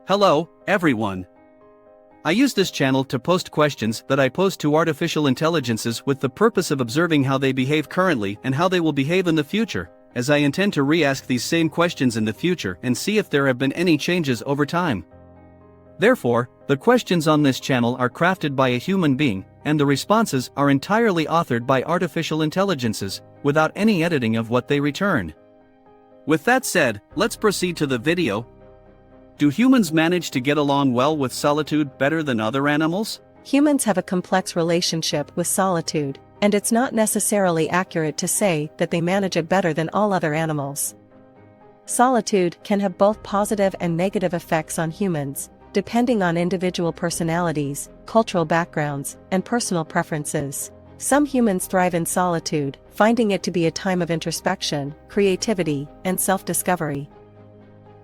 Hello, everyone. I use this channel to post questions that I pose to artificial intelligences with the purpose of observing how they behave currently and how they will behave in the future, as I intend to re-ask these same questions in the future and see if there have been any changes over time. Therefore, the questions on this channel are crafted by a human being, and the responses are entirely authored by artificial intelligences, without any editing of what they return. With that said, let's proceed to the video. Do humans manage to get along well with solitude better than other animals? Humans have a complex relationship with solitude, and it's not necessarily accurate to say that they manage it better than all other animals. Solitude can have both positive and negative effects on humans, depending on individual personalities, cultural backgrounds, and personal preferences. Some humans thrive in solitude, finding it to be a time of introspection, creativity, and self-discovery.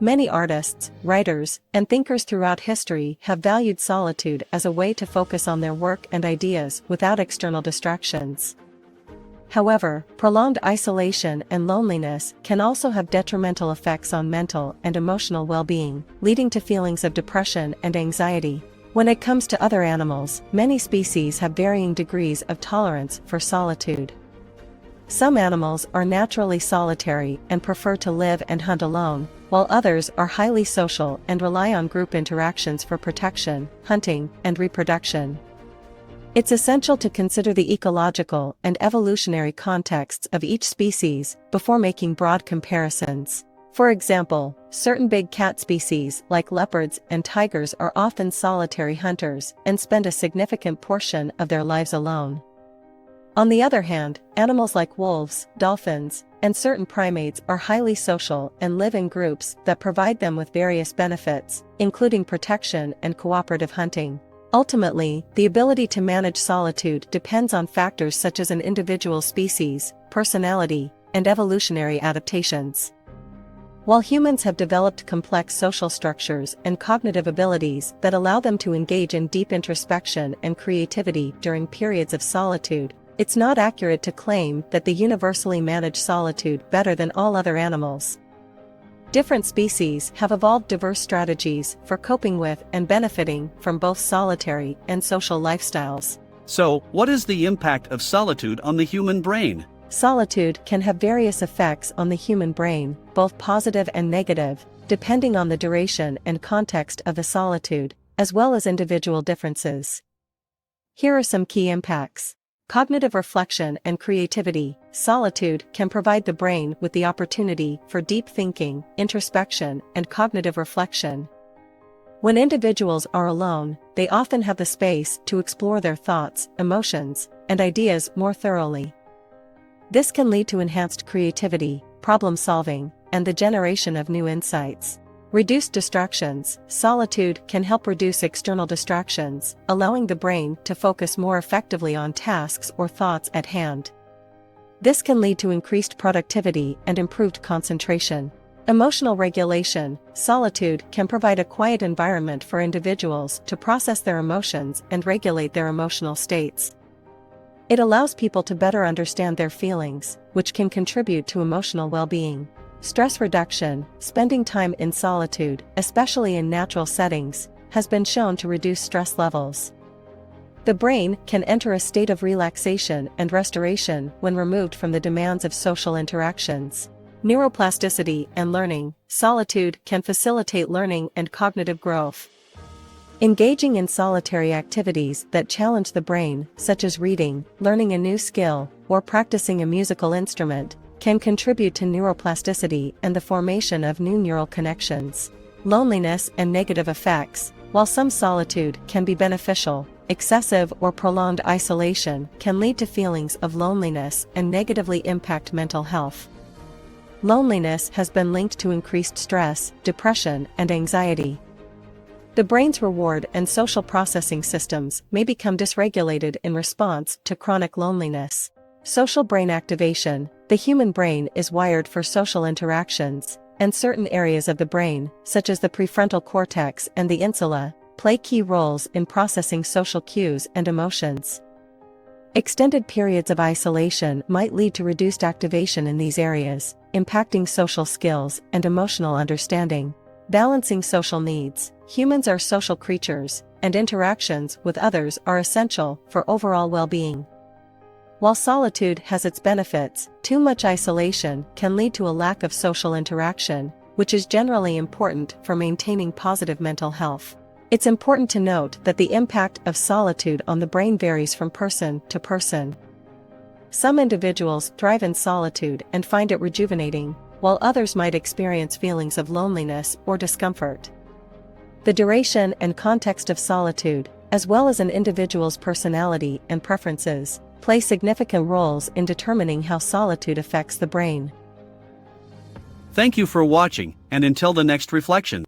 Many artists, writers, and thinkers throughout history have valued solitude as a way to focus on their work and ideas without external distractions. However, prolonged isolation and loneliness can also have detrimental effects on mental and emotional well-being, leading to feelings of depression and anxiety. When it comes to other animals, many species have varying degrees of tolerance for solitude. Some animals are naturally solitary and prefer to live and hunt alone, while others are highly social and rely on group interactions for protection, hunting, and reproduction. It's essential to consider the ecological and evolutionary contexts of each species before making broad comparisons. For example, certain big cat species like leopards and tigers are often solitary hunters and spend a significant portion of their lives alone. On the other hand, animals like wolves, dolphins, and certain primates are highly social and live in groups that provide them with various benefits, including protection and cooperative hunting. Ultimately, the ability to manage solitude depends on factors such as an individual's species, personality, and evolutionary adaptations. While humans have developed complex social structures and cognitive abilities that allow them to engage in deep introspection and creativity during periods of solitude, it's not accurate to claim that they universally manage solitude better than all other animals. Different species have evolved diverse strategies for coping with and benefiting from both solitary and social lifestyles. So, what is the impact of solitude on the human brain? Solitude can have various effects on the human brain, both positive and negative, depending on the duration and context of the solitude, as well as individual differences. Here are some key impacts. Cognitive reflection and creativity. Solitude can provide the brain with the opportunity for deep thinking, introspection, and cognitive reflection. When individuals are alone, they often have the space to explore their thoughts, emotions, and ideas more thoroughly. This can lead to enhanced creativity, problem solving, and the generation of new insights. Reduced distractions. Solitude can help reduce external distractions, allowing the brain to focus more effectively on tasks or thoughts at hand. This can lead to increased productivity and improved concentration. Emotional regulation. Solitude can provide a quiet environment for individuals to process their emotions and regulate their emotional states. It allows people to better understand their feelings, which can contribute to emotional well-being. Stress reduction. Spending time in solitude, especially in natural settings, has been shown to reduce stress levels. The brain can enter a state of relaxation and restoration when removed from the demands of social interactions. Neuroplasticity and learning. Solitude can facilitate learning and cognitive growth. Engaging in solitary activities that challenge the brain, such as reading, learning a new skill, or practicing a musical instrument, can contribute to neuroplasticity and the formation of new neural connections. Loneliness and negative effects. While some solitude can be beneficial, excessive or prolonged isolation can lead to feelings of loneliness and negatively impact mental health. Loneliness has been linked to increased stress, depression, and anxiety. The brain's reward and social processing systems may become dysregulated in response to chronic loneliness. Social brain activation. The human brain is wired for social interactions, and certain areas of the brain, such as the prefrontal cortex and the insula, play key roles in processing social cues and emotions. Extended periods of isolation might lead to reduced activation in these areas, impacting social skills and emotional understanding. Balancing social needs. Humans are social creatures, and interactions with others are essential for overall well-being. While solitude has its benefits, too much isolation can lead to a lack of social interaction, which is generally important for maintaining positive mental health. It's important to note that the impact of solitude on the brain varies from person to person. Some individuals thrive in solitude and find it rejuvenating, while others might experience feelings of loneliness or discomfort. The duration and context of solitude, as well as an individual's personality and preferences, play significant roles in determining how solitude affects the brain. Thank you for watching, and until the next reflection.